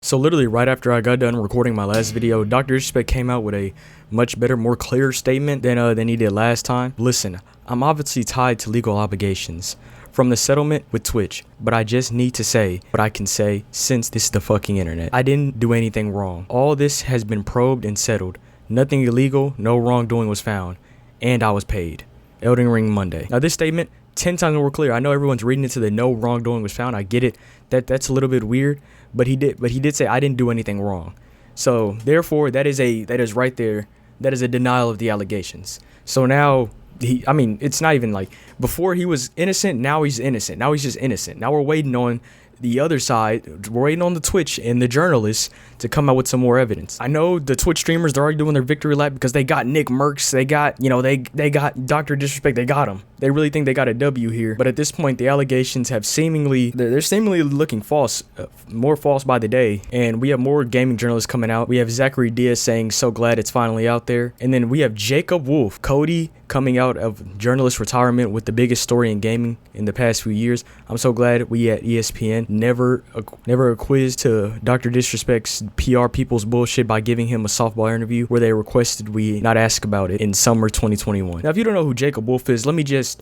So literally right after I got done recording my last video, Dr. Disrespect came out with a much better, more clear statement than he did last time. Listen, I'm obviously tied to legal obligations from the settlement with Twitch, but I just need to say what I can say since this is the fucking internet. I didn't do anything wrong. All this has been probed and settled. Nothing illegal, no wrongdoing was found, and I was paid. Elden Ring Monday. Now this statement, 10 times more clear. I know everyone's reading into the no wrongdoing was found. I get it. That's a little bit weird, but he did say I didn't do anything wrong. So therefore, that is right there. That is a denial of the allegations. So now it's not even like before he was innocent. Now he's innocent. Now he's just innocent. Now we're waiting on the other side. We're waiting on the Twitch and the journalists to come out with some more evidence. I know the Twitch streamers, they're already doing their victory lap because they got Nick Merckx. They got, they got Dr. Disrespect. They got him. They really think they got a W here. But at this point, the allegations have they're seemingly looking false, more false by the day. And we have more gaming journalists coming out. We have Zachary Diaz saying, so glad it's finally out there. And then we have Jacob Wolf, Cody, coming out of journalist retirement with the biggest story in gaming in the past few years. I'm so glad we at ESPN never a quiz to Dr. Disrespect's PR people's bullshit by giving him a softball interview where they requested we not ask about it in summer 2021. Now, if you don't know who Jacob Wolf is, let me just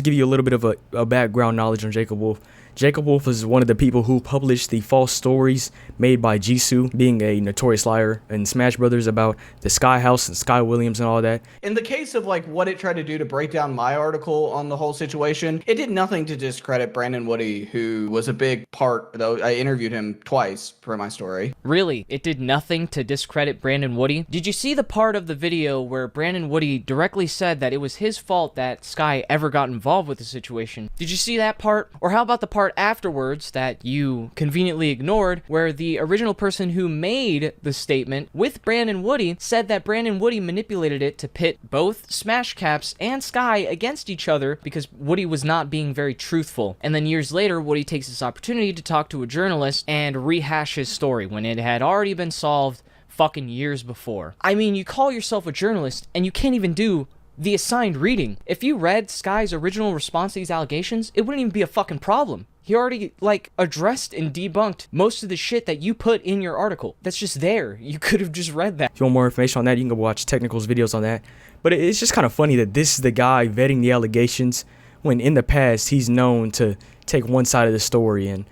give you a little bit of a background knowledge on Jacob Wolf. Jacob Wolf is one of the people who published the false stories made by Jisoo, being a notorious liar in Smash Brothers, about the Sky House and Sky Williams and all that. In the case of like what it tried to do to break down my article on the whole situation, it did nothing to discredit Brandon Woody, who was a big part, though I interviewed him twice for my story. Really? It did nothing to discredit Brandon Woody? Did you see the part of the video where Brandon Woody directly said that it was his fault that Sky ever got involved with the situation? Did you see that part? Or how about the part afterwards that you conveniently ignored, where the original person who made the statement with Brandon Woody said that Brandon Woody manipulated it to pit both Smash Caps and Sky against each other because Woody was not being very truthful. And then years later, Woody takes this opportunity to talk to a journalist and rehash his story when it had already been solved fucking years before. I mean, you call yourself a journalist and you can't even do the assigned reading. If you read Sky's original response to these allegations, it wouldn't even be a fucking problem. He already, addressed and debunked most of the shit that you put in your article. That's just there. You could have just read that. If you want more information on that, you can go watch Technical's videos on that. But it's just kind of funny that this is the guy vetting the allegations when in the past he's known to take one side of the story and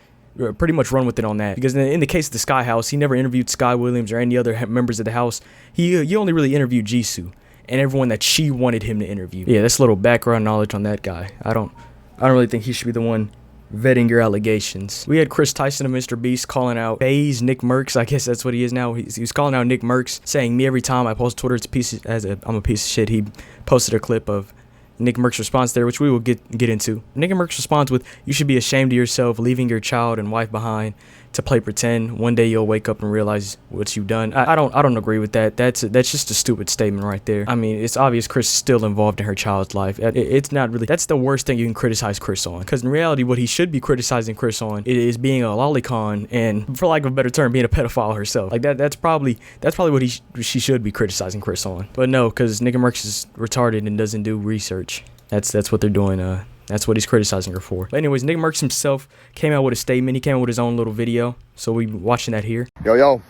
pretty much run with it on that. Because in the case of the Sky House, he never interviewed Sky Williams or any other members of the house. He only really interviewed Jisoo and everyone that she wanted him to interview. Yeah, that's a little background knowledge on that guy. I don't really think he should be the one vetting your allegations. We had Chris Tyson of Mr. Beast calling out FaZe Nick Merckx. I guess that's what he is now. He was calling out Nick Merckx, saying me every time I post Twitter, I'm a piece of shit. He posted a clip of Nick Merckx's response there, which we will get into. Nick Merckx responds with, "You should be ashamed of yourself, leaving your child and wife behind to play pretend. One day you'll wake up and realize what you've done." I don't agree with that. That's just a stupid statement right there. I mean, it's obvious Chris is still involved in her child's life. It's not really. That's the worst thing you can criticize Chris on. Because in reality, what he should be criticizing Chris on is being a lolicon and, for lack of a better term, being a pedophile herself. Like that's probably what she should be criticizing Chris on. But no, because Nick Merckx is retarded and doesn't do research. That's what they're doing. That's what he's criticizing her for. But anyways, Nick Merckx himself came out with a statement. He came out with his own little video. So we watching that here. Yo,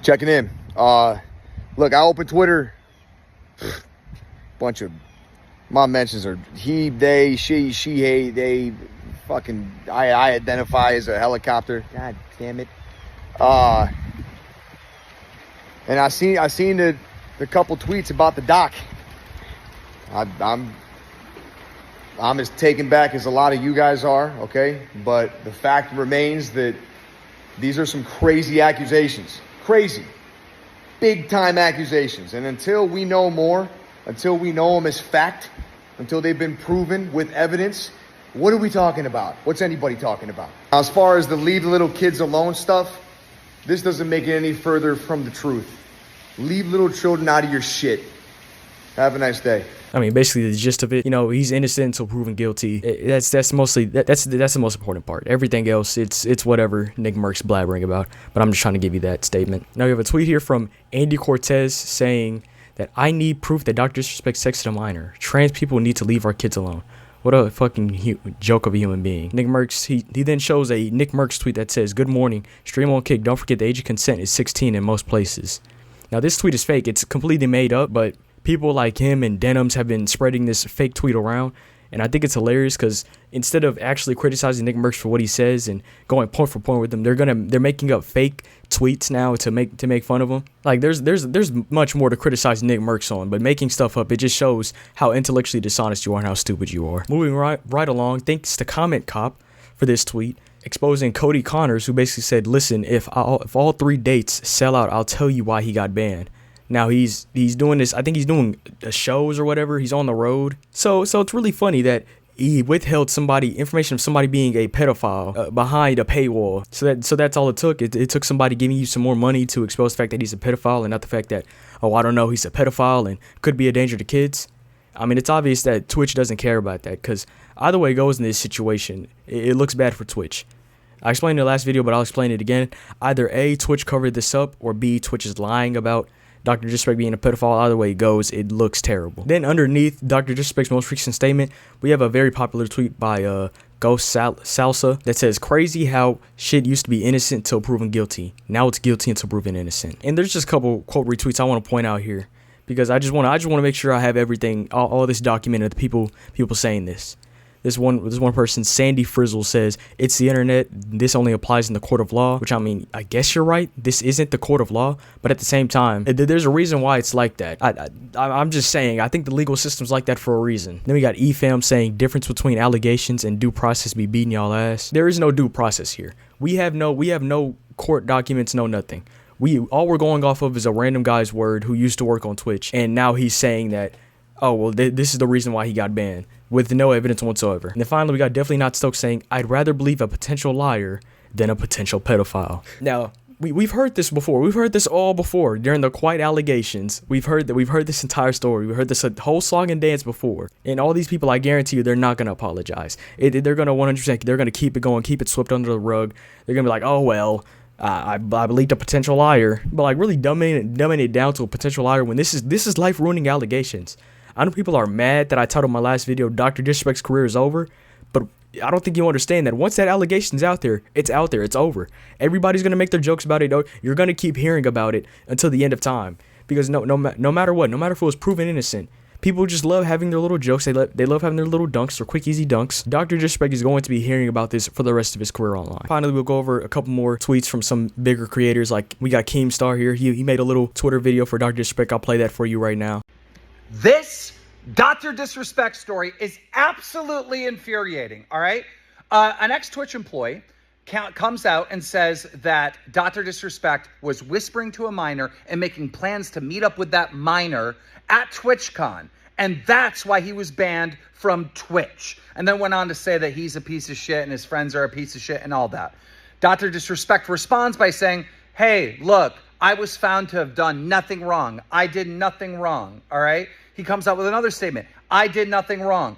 checking in. Look, I opened Twitter. Bunch of my mentions are he, they, she, hey, they. Fucking, I identify as a helicopter. God damn it. And I seen the couple tweets about the doc. I'm as taken back as a lot of you guys are, okay? But the fact remains that these are some crazy accusations. Crazy. Big-time accusations. And until we know more, until we know them as fact, until they've been proven with evidence, what are we talking about? What's anybody talking about? As far as the leave little kids alone stuff, this doesn't make it any further from the truth. Leave little children out of your shit. Have a nice day. I mean, basically the gist of it, he's innocent until proven guilty. That's the most important part. Everything else, it's whatever Nick Merckx blabbering about. But I'm just trying to give you that statement. Now we have a tweet here from Andy Cortez saying that I need proof that Dr. Disrespect sexted a minor. Trans people need to leave our kids alone. What a fucking joke of a human being. Nick Merckx, he then shows a Nick Merckx tweet that says, "Good morning, stream on Kick. Don't forget the age of consent is 16 in most places." Now this tweet is fake. It's completely made up, but people like him and Denims have been spreading this fake tweet around. And I think it's hilarious because instead of actually criticizing Nick Merckx for what he says and going point for point with him, they're making up fake tweets now to make fun of him. Like there's much more to criticize Nick Merckx on, but making stuff up, it just shows how intellectually dishonest you are and how stupid you are. Moving right along, thanks to Comment Cop for this tweet exposing Cody Connors, who basically said, "Listen, if all 3 dates sell out, I'll tell you why he got banned." Now he's doing this. I think he's doing shows or whatever. He's on the road. So it's really funny that he withheld information of somebody being a pedophile behind a paywall. So that's all it took. It took somebody giving you some more money to expose the fact that he's a pedophile and not the fact that, oh, I don't know, he's a pedophile and could be a danger to kids. I mean, it's obvious that Twitch doesn't care about that because either way it goes in this situation, it looks bad for Twitch. I explained in the last video, but I'll explain it again. Either A, Twitch covered this up, or B, Twitch is lying about Dr. Disrespect being a pedophile. Either way it goes, it looks terrible. Then underneath Dr. Disrespect's most recent statement, we have a very popular tweet by Ghost Salsa that says, "Crazy how shit used to be innocent till proven guilty. Now it's guilty until proven innocent." And there's just a couple quote retweets I want to point out here because I just want to make sure I have everything, all this documented. The people saying this. This one person, Sandy Frizzle, says, "It's the internet. This only applies in the court of law," which, I mean, I guess you're right. This isn't the court of law, but at the same time, there's a reason why it's like that. I'm just saying, I think the legal system's like that for a reason. Then we got EFAM saying, "Difference between allegations and due process be beating y'all ass." There is no due process here. We have no court documents, no nothing. All we're going off of is a random guy's word who used to work on Twitch, and now he's saying that, oh, well, this is the reason why he got banned, with no evidence whatsoever. And then finally, we got Definitely Not Stoked saying, "I'd rather believe a potential liar than a potential pedophile." Now, we've heard this before. We've heard this all before during the Quiet allegations. We've heard this entire story. We heard this whole song and dance before. And all these people, I guarantee you, they're not going to apologize. They're going to 100%, they're going to keep it going, keep it swept under the rug. They're going to be like, "Oh, well, I believed a potential liar." But like really dumbing it down to a potential liar when this is life-ruining allegations. I know people are mad that I titled my last video, "Dr. Disrespect's career is over," but I don't think you understand that once that allegation's out there, it's over. Everybody's going to make their jokes about it. You're going to keep hearing about it until the end of time. Because no matter what, no matter if it was proven innocent, people just love having their little jokes. They love having their little dunks or quick, easy dunks. Dr. Disrespect is going to be hearing about this for the rest of his career online. Finally, we'll go over a couple more tweets from some bigger creators. Like, we got Keemstar here. He made a little Twitter video for Dr. Disrespect. I'll play that for you right now. This Dr. Disrespect story is absolutely infuriating, all right? An ex-Twitch employee comes out and says that Dr. Disrespect was whispering to a minor and making plans to meet up with that minor at TwitchCon. And that's why he was banned from Twitch. And then went on to say that he's a piece of shit and his friends are a piece of shit and all that. Dr. Disrespect responds by saying, "Hey, look, I was found to have done nothing wrong. I did nothing wrong," all right? He comes out with another statement. "I did nothing wrong."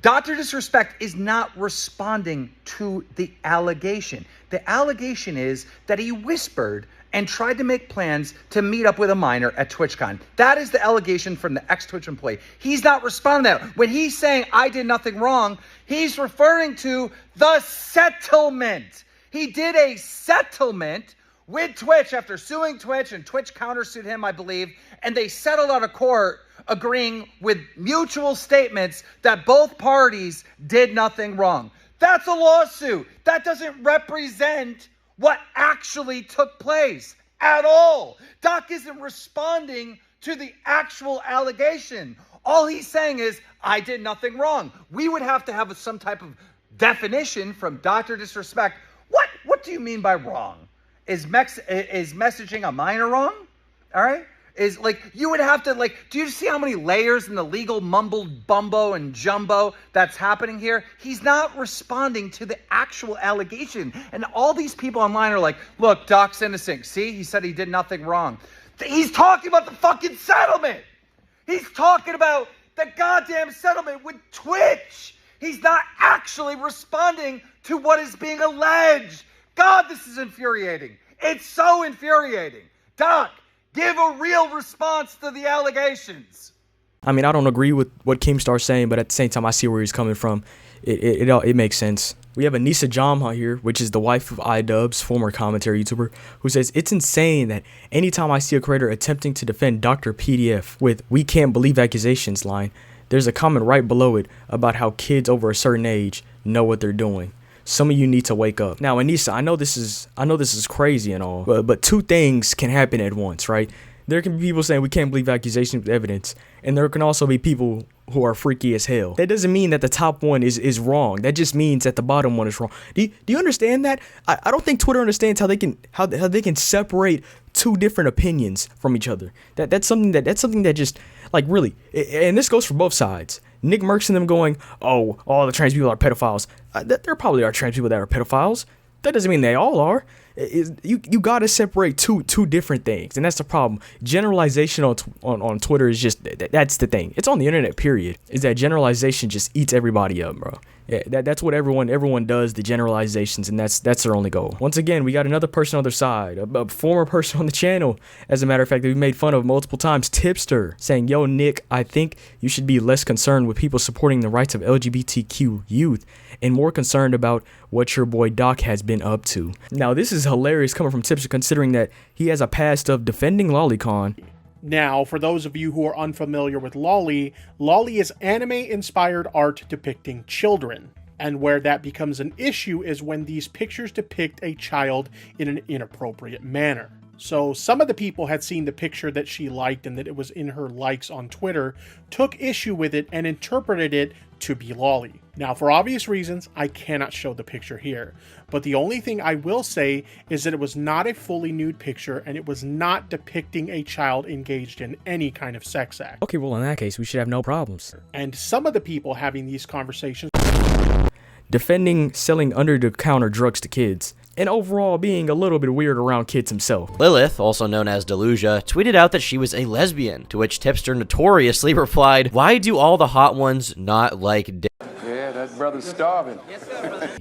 Dr. Disrespect is not responding to the allegation. The allegation is that he whispered and tried to make plans to meet up with a minor at TwitchCon. That is the allegation from the ex-Twitch employee. He's not responding to that. When he's saying, "I did nothing wrong," he's referring to the settlement. He did a settlement with Twitch after suing Twitch, and Twitch countersued him, I believe, and they settled out of court agreeing with mutual statements that both parties did nothing wrong. That's a lawsuit. That doesn't represent what actually took place at all. Doc isn't responding to the actual allegation. All he's saying is, "I did nothing wrong." We would have to have some type of definition from Dr. Disrespect. What do you mean by wrong? Is messaging a minor wrong? All right? Is like, you would have to, like, do you see how many layers in the legal mumble bumbo and jumbo that's happening here? He's not responding to the actual allegation. And all these people online are like, "Look, Doc's innocent. See, he said he did nothing wrong." He's talking about the fucking settlement. He's talking about the goddamn settlement with Twitch. He's not actually responding to what is being alleged. God, this is infuriating. It's so infuriating. Doc, give a real response to the allegations. I mean, I don't agree with what Keemstar's saying, but at the same time, I see where he's coming from. It makes sense. We have Anissa Jamha here, which is the wife of iDubbbz, former commentary YouTuber, who says, it's insane that anytime I see a creator attempting to defend Dr. PDF with "we can't believe accusations" line, there's a comment right below it about how kids over a certain age know what they're doing. Some of you need to wake up. Now, Anissa, I know this is crazy and all, but two things can happen at once, right? There can be people saying we can't believe accusations with evidence, and there can also be people who are freaky as hell. That doesn't mean that the top one is wrong. That just means that the bottom one is wrong. Do you understand that? I don't think Twitter understands how they can separate two different opinions from each other. That's something that just, like, really, and this goes for both sides. Nick Merckx and them going, oh, all the trans people are pedophiles. There probably are trans people that are pedophiles. That doesn't mean they all are. You gotta separate two different things, and that's the problem. Generalization on Twitter is just, that's the thing. It's on the internet, period. Is that generalization just eats everybody up, bro. Yeah, that's what everyone does, the generalizations, and that's their only goal. Once again, we got another person on their side, a former person on the channel, as a matter of fact, that we made fun of multiple times, Tipster, saying, yo, Nick, I think you should be less concerned with people supporting the rights of LGBTQ youth and more concerned about what your boy Doc has been up to. Now, this is hilarious coming from Tipster, considering that he has a past of defending Lolicon. Now, for those of you who are unfamiliar with Lolly, Lolly is anime-inspired art depicting children. And where that becomes an issue is when these pictures depict a child in an inappropriate manner. So some of the people had seen the picture that she liked and that it was in her likes on Twitter, took issue with it and interpreted it to be Lolly. Now, for obvious reasons, I cannot show the picture here, but the only thing I will say is that it was not a fully nude picture and it was not depicting a child engaged in any kind of sex act. Okay, well, in that case, we should have no problems. And some of the people having these conversations defending selling under-the-counter drugs to kids, and overall being a little bit weird around kids himself. Lilith, also known as Delusia, tweeted out that she was a lesbian, to which Tipster notoriously replied, "Why do all the hot ones not like dick?" Yeah, that brother's starving.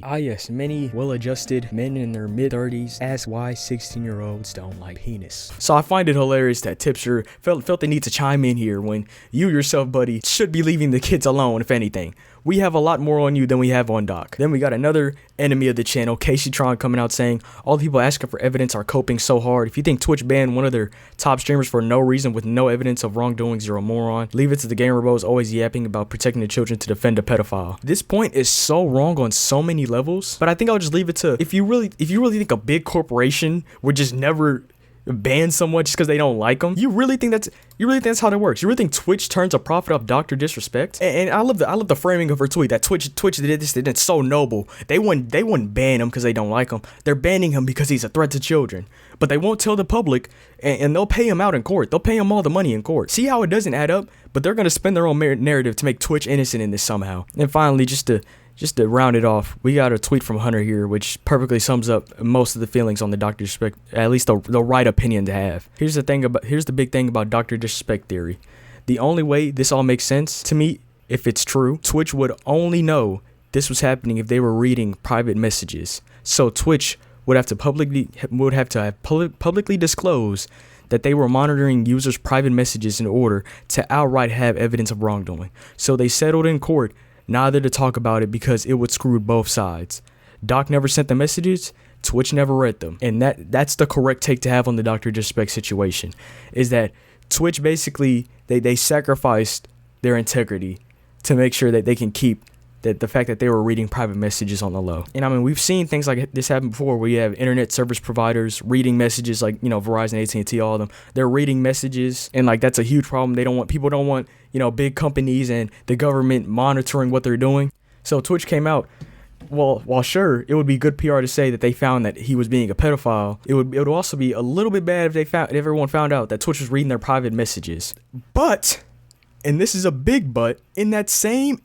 Yes, many well-adjusted men in their mid-30s ask why 16-year-olds don't like penis. So I find it hilarious that Tipster felt the need to chime in here when you yourself, buddy, should be leaving the kids alone, if anything. We have a lot more on you than we have on Doc. Then we got another enemy of the channel, Casey Tron, coming out saying, all the people asking for evidence are coping so hard. If you think Twitch banned one of their top streamers for no reason with no evidence of wrongdoings, you're a moron. Leave it to the gamer bros always yapping about protecting the children to defend a pedophile. This point is so wrong on so many levels, but I think I'll just leave it to, if you really think a big corporation would just never ban someone just because they don't like them, you really think that's how that works? You really think Twitch turns a profit off Dr.Disrespect? And I love the framing of her tweet that Twitch did this, and it's so noble. They wouldn't ban him because they don't like him. They're banning him because he's a threat to children. But they won't tell the public, and they'll pay him out in court. They'll pay him all the money in court. See how it doesn't add up? But they're gonna spin their own narrative to make Twitch innocent in this somehow. And finally, just to round it off, we got a tweet from Hunter here, which perfectly sums up most of the feelings on the Dr. Disrespect, at least the right opinion to have. Here's the big thing about Dr. Disrespect theory. The only way this all makes sense to me, if it's true, Twitch would only know this was happening if they were reading private messages. So Twitch would have to publicly disclose that they were monitoring users' private messages in order to outright have evidence of wrongdoing. So they settled in court neither to talk about it because it would screw both sides. Doc never sent the messages, Twitch never read them. And that's the correct take to have on the Dr. Disrespect situation, is that Twitch basically, they sacrificed their integrity to make sure that they can keep the fact that they were reading private messages on the low. And I mean, we've seen things like this happen before, where you have internet service providers reading messages, like, you know, Verizon, AT&T, all of them. They're reading messages, and like that's a huge problem. People don't want, you know, big companies and the government monitoring what they're doing. So Twitch came out. Well, while sure, it would be good PR to say that they found that he was being a pedophile, it would also be a little bit bad if everyone found out that Twitch was reading their private messages. But, and this is a big but, in that same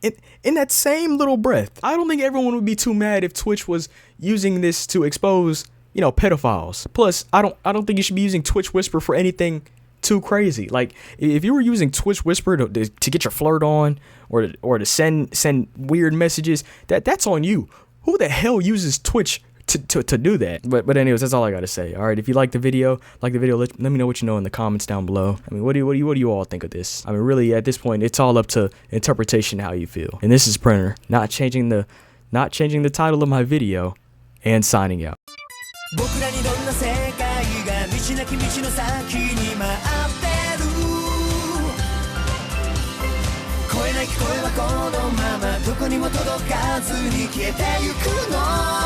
little breath, I don't think everyone would be too mad if Twitch was using this to expose, you know, pedophiles. Plus, I don't think you should be using Twitch Whisper for anything too crazy. Like, if you were using Twitch Whisper to get your flirt on, or to send weird messages, that's on you. Who the hell uses Twitch to do that. But anyways, that's all I gotta say. All right, if you like the video, let me know what you know in the comments down below. I mean, what do you all think of this? I mean, really, at this point, it's all up to interpretation, how you feel. And this is Printer, not changing the title of my video, and signing out. 僕らにどんな世界が道なき道の先に待ってる声なき声はこのままどこにも届かずに消えてゆくの